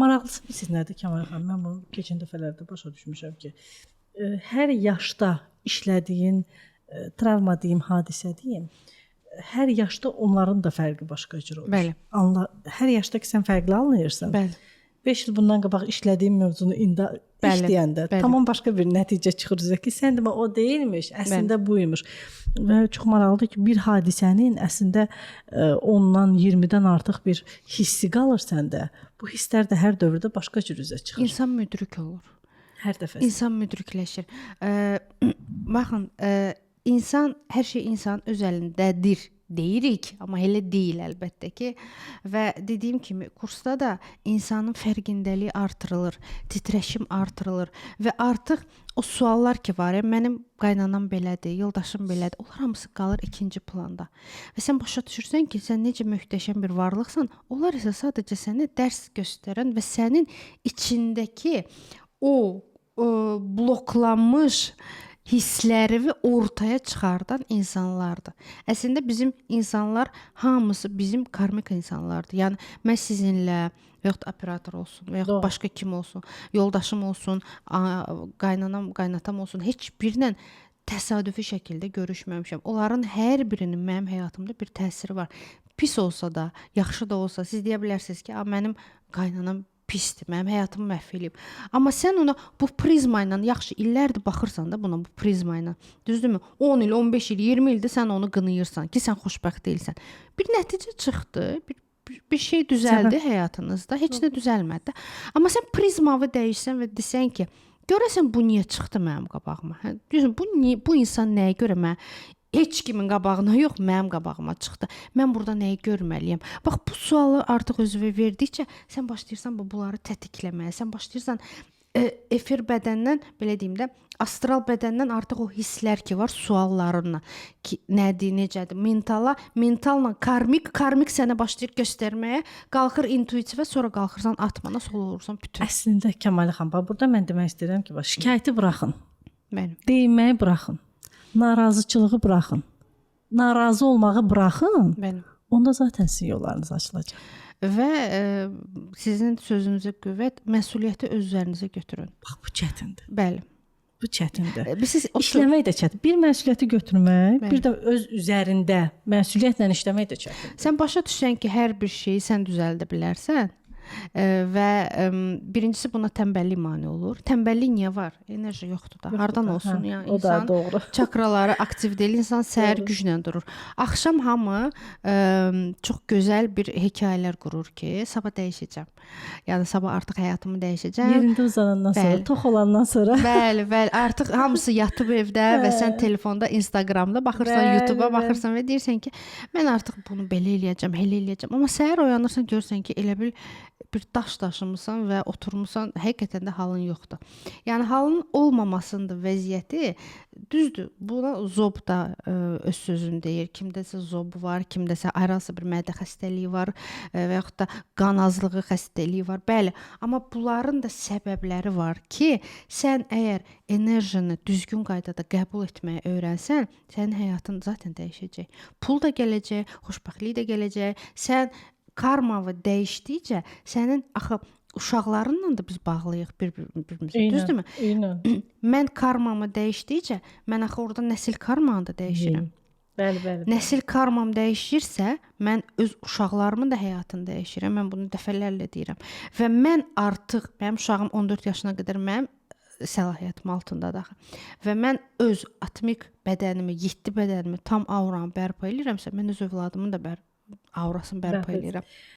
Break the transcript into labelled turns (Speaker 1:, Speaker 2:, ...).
Speaker 1: maraqlısı bilirsiniz nədir Kəmal xanım? Mən bunu keçən dəfələrdə başa düşmüşəm ki, hər yaşda işlədiyin travma deyim, hadisə deyim, hər yaşda onların da fərqi başqa cür olur.
Speaker 2: Bəli.
Speaker 1: Hər yaşda ki sən fərqli anlayırsan.
Speaker 2: Bəli.
Speaker 1: 5 il bundan qabaq işlədiyim mövzunu indi işləyəndə tamam başqa bir nəticə çıxır üzə ki, sən demə o deyilmiş, əslində buymuş. Və çox maraqlıdır ki, bir hadisənin əslində ondan 20-dən artıq bir hissi qalır səndə. Bu hisslər də hər dövrdə başqa cür üzə çıxır.
Speaker 2: İnsan müdrik olur.
Speaker 1: Hər dəfə.
Speaker 2: İnsan müdrikləşir. Baxın, insan, hər şey insan öz əlindədir deyirik, amma elə deyil əlbəttə ki. Və dediyim kimi, kursda da insanın fərqindəliyi artırılır, titrəşim artırılır və artıq o suallar ki var, mənim qaynanam belədir, yoldaşım belədir, onlar hamısı qalır ikinci planda. Və sən başa düşürsən ki, sən necə möhtəşəm bir varlıqsan, onlar isə sadəcə sənə dərs göstərən və sənin içindəki o bloklanmış hissləri ortaya çıxardan insanlardır. Əslində bizim insanlar hamısı bizim karmik insanlardır. Yəni mən sizinlə və yaxud operator olsun və yaxud başqa kim olsun, yoldaşım olsun, qaynanam, qaynatam olsun, heç birlə təsadüfi şəkildə görüşməmişəm. Onların hər birinin mənim həyatımda bir təsiri var. Pis olsa da, yaxşı da olsa, siz deyə bilərsiniz ki, mənim qaynanam pisdir, mənim həyatımı məhv eləyib. Amma sən ona bu prizma ilə yaxşı illərdir baxırsan da buna, bu prizma ilə. Düzdürmü? 10 il, 15 il, 20 ildir sən onu qınayırsan ki, sən xoşbəxt deyilsən. Bir nəticə çıxdı, bir şey düzəldi həyatınızda, heç nə düzəlmədi. Amma sən prizmavı dəyişsən və desən ki, görəsən bu niyə çıxdı mənim qabağıma? Bu insan nəyə görə mən heç kimin qabağına yox, mənim qabağıma çıxdı. Mən burada nəyi görməliyəm? Bax, bu sualı artıq özünə verdikcə sən başlayırsan bunları tətikləməyə. Sən başlayırsan efir bədəndən, belə deyim də, astral bədəndən artıq o hisslər ki var, suallarınla ki, nədir, necədir, mentalla karmik sənə başlayır göstərməyə, qalxır intuitivə, sonra qalxırsan atmana, sol olursan bütün.
Speaker 1: Əslində Kəmal xanım, burada mən demək istəyirəm ki, şikayəti buraxın.
Speaker 2: Mənim.
Speaker 1: Deyinməyi buraxın. Narazıçılığı buraxın. Narazı olmağı buraxın.
Speaker 2: Mənim.
Speaker 1: Onda zaten sizin yollarınız açılacaq.
Speaker 2: Və sizin sözünüzə qüvvət, məsuliyyəti öz üzərinizə götürün.
Speaker 1: Bax, bu çətindir.
Speaker 2: Bəli.
Speaker 1: Bu çətindir.
Speaker 2: İşləmək
Speaker 1: də çətin. Bir məsuliyyəti götürmək, bir də öz üzərində məsuliyyətlə işləmək də çətindir.
Speaker 2: Sən başa düşsən ki, hər bir şeyi sən düzəldə bilərsən və birincisi buna tənbəllik mane olur. Tənbəllik niyə var? Enerji yoxdur da. Hardan olsun? Yəni insan çakraları aktiv deyil, insan səhər güclə durur. Axşam hamı çox gözəl bir hekayələr qurur ki, sabah dəyişəcəm. Yəni sabah artıq həyatımı dəyişəcəm.
Speaker 1: Yerində uzanandan sonra, tox olandan sonra.
Speaker 2: Bəli, artıq hamısı yatıb evdə və sən telefonda, Instagramda baxırsan, YouTube-a baxırsan və deyirsən ki, mən artıq bunu belə eləyəcəm, elə eləyəcəm. Amma səhər oyanırsan, görürsən ki, elə bir daş daşımısan və oturmusan, həqiqətən də halın yoxdur. Yəni halın olmamasındır vəziyyəti. Düzdür, buna zob da öz sözünü deyir. Kimdəsə zobu var, kimdəsə ayrısı bir mədə xəstəliyi var və yaxud da qan azlığı xəstəliyi var. Bəli, amma bunların da səbəbləri var ki, sən əgər enerjini düzgün qaydada qəbul etməyi öyrənsən, sənin həyatın zaten dəyişəcək. Pul da gələcək, xoşbəxtlik də gələcək. Sən karmavı dəyişdikcə sənin axı uşaqlarınla da biz bağlıyıq bir-birimizə. Düzdürmü? Mən karmamı dəyişdikcə mən axı orada nəsil karmanı da dəyişirəm.
Speaker 1: Bəli.
Speaker 2: Nəsil karmam dəyişirsə, mən öz uşaqlarımın da həyatını dəyişirəm. Mən bunu dəfələrlə deyirəm. Və mən artıq, mənim uşağım 14 yaşına qədər mənim səlahiyyətim altındadır. Və mən öz atmik bədənimi, 7 bədənimi, tam auramı bərpa edirəmsə, mən öz övladımın da aurasını bərpa edirəm.